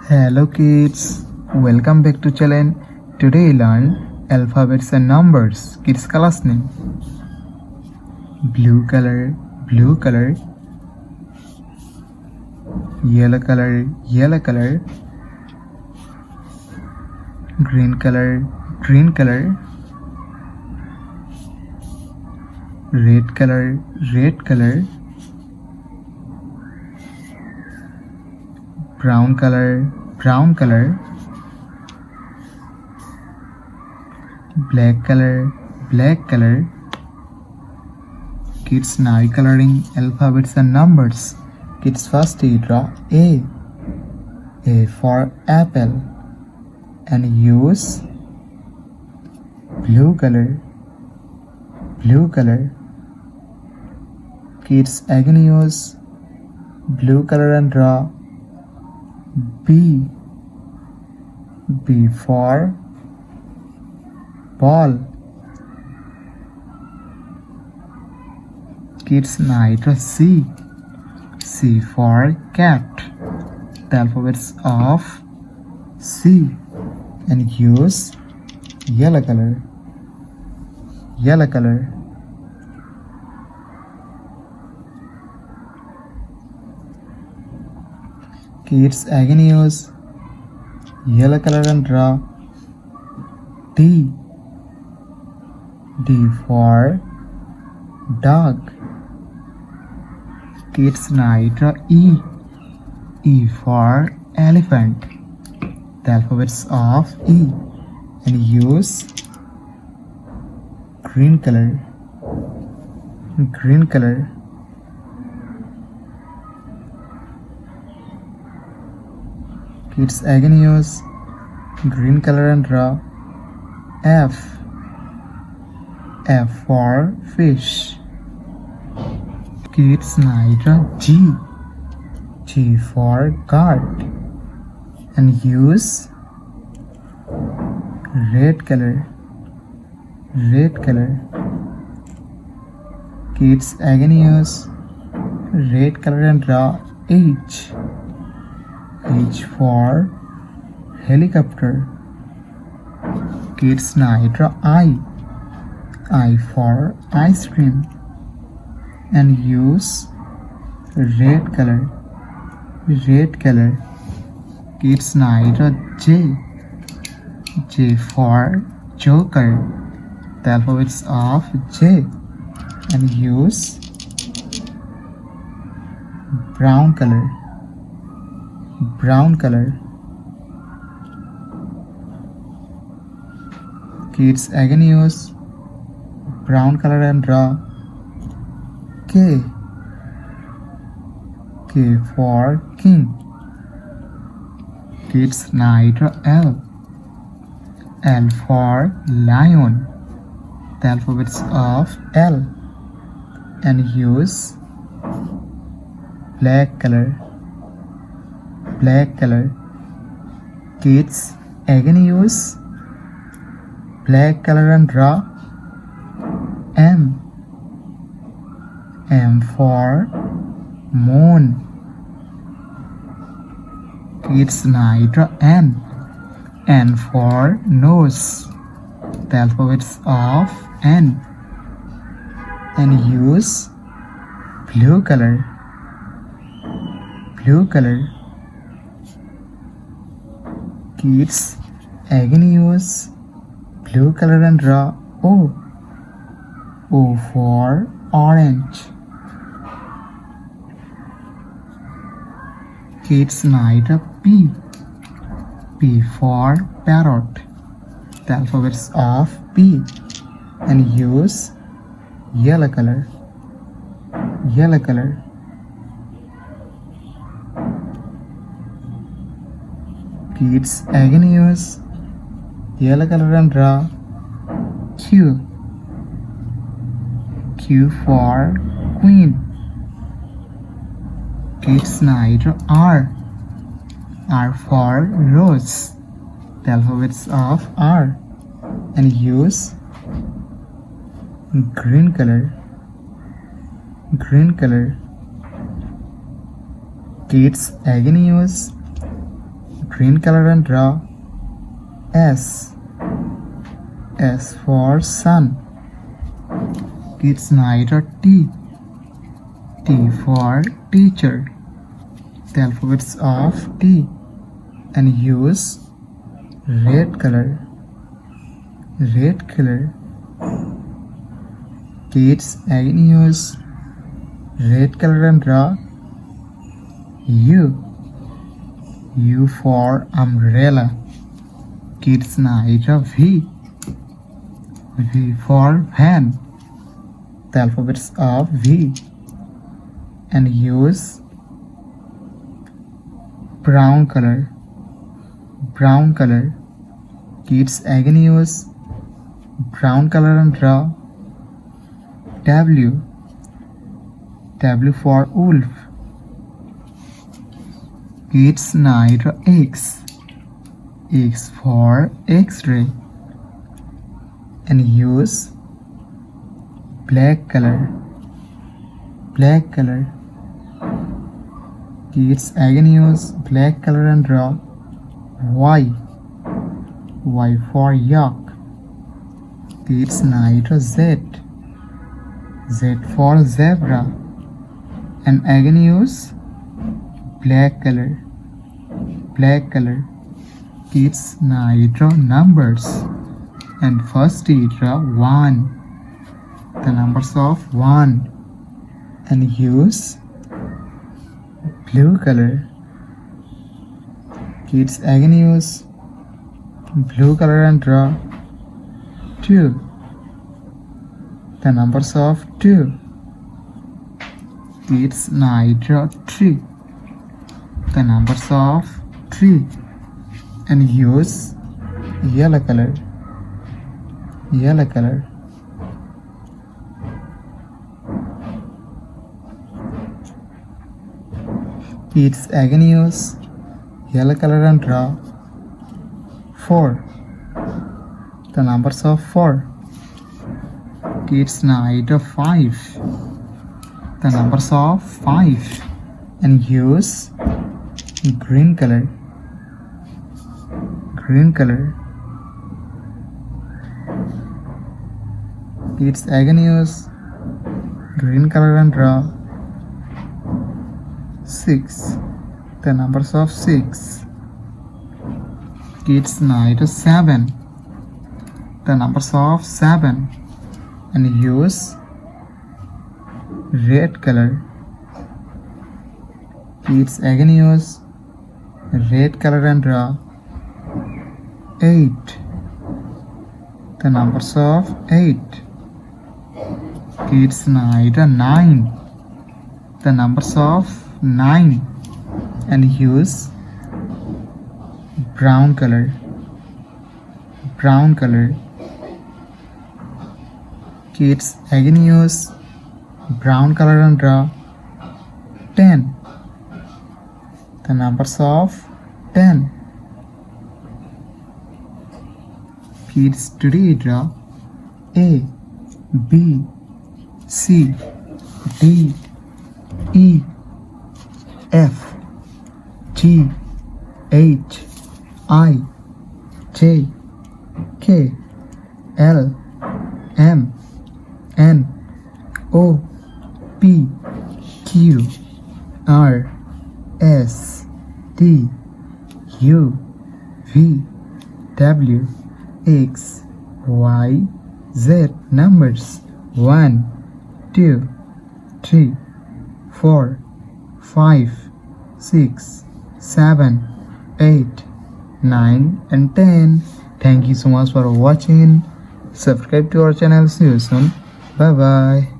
Hello kids, welcome back to channel. Today we learn alphabets and numbers. Kids class name. Blue color, blue color. Yellow color, yellow color. Green color, green color. Red color, red color. Brown color, brown color. Black color, black color. Kids, now coloring alphabets and numbers. Kids, first you draw A. A for apple, and use blue color, blue color. Kids, again use blue color and draw B. B for ball. Kids, now draw C. C for cat. The alphabets of C, and use yellow color, yellow color. Kids, again use yellow color and draw D. D for dog. Kids, now draw E. E for elephant. The alphabets of E, and use green color, green color. Kids, again use green color and draw F. F for fish. Kids, now draw G. G for guard, and use red color, red color. Kids, again use red color and draw H. H for helicopter. Kids, now draw I. I for ice cream, and use red color, red color. Kids, now draw J. J for joker. The alphabets of J, and use brown color, brown color. Kids, again use brown color and draw K. K for king. Kids, now draw L. L for lion. The alphabets of L, and use black color, black color. Kids, again use black color and draw M. M for moon. Kids, now draw N. N for nose. The alphabets of N, and use blue color, blue color. Kids, again use blue color and draw O. O for orange. Kids, now draw P. P for parrot. The alphabets of P, and use yellow color, yellow color. Kids, again use yellow color and draw Q. Q for queen. Kids, now draw R. R for rose. The alphabets of R, and use green color, green color. Kids, again use green color and draw S. S for sun. Kids now draw T. T for teacher. The alphabets of T, and use red color. Red color. Kids again use red color and draw U. U for umbrella. Kids now draw V. V for van. The alphabets of V, and use brown color. Brown color. Kids again use brown color and draw W. W for wolf. Kids now draw X. X for X-ray, and use black color. Black color. Kids again use black color and draw Y. Y for yak. Kids now draw Z. Z for zebra, and again use black color. Black color. Kids now draw numbers, and first draw 1. The numbers of 1, and use blue color. Kids again use blue color and draw 2. The numbers of 2. Kids now draw 3. The numbers of 3, and use yellow color. Yellow color. Kids again use yellow color and draw 4. The numbers of 4. Kids now draw 5. The numbers of 5, and use green color. Green color. Kids again use green color and draw 6. The numbers of 6. Kids now draw 7. The numbers of 7, and use red color. Kids again use red color and draw 8. The numbers of 8. Kids now draw 9. The numbers of 9, and use brown color. Brown color. Kids again use brown color and draw 10. The numbers of 10. Kids today draw A, B, C, D, E, F, G, H, I, J, K, L, M, N, O, P, Q, R, S, T, U, V, W, X, Y, Z. Numbers 1, 2, 3, 4, 5, 6, 7, 8, 9, and 10. Thank you so much for watching. Subscribe to our channel. See you soon. Bye bye.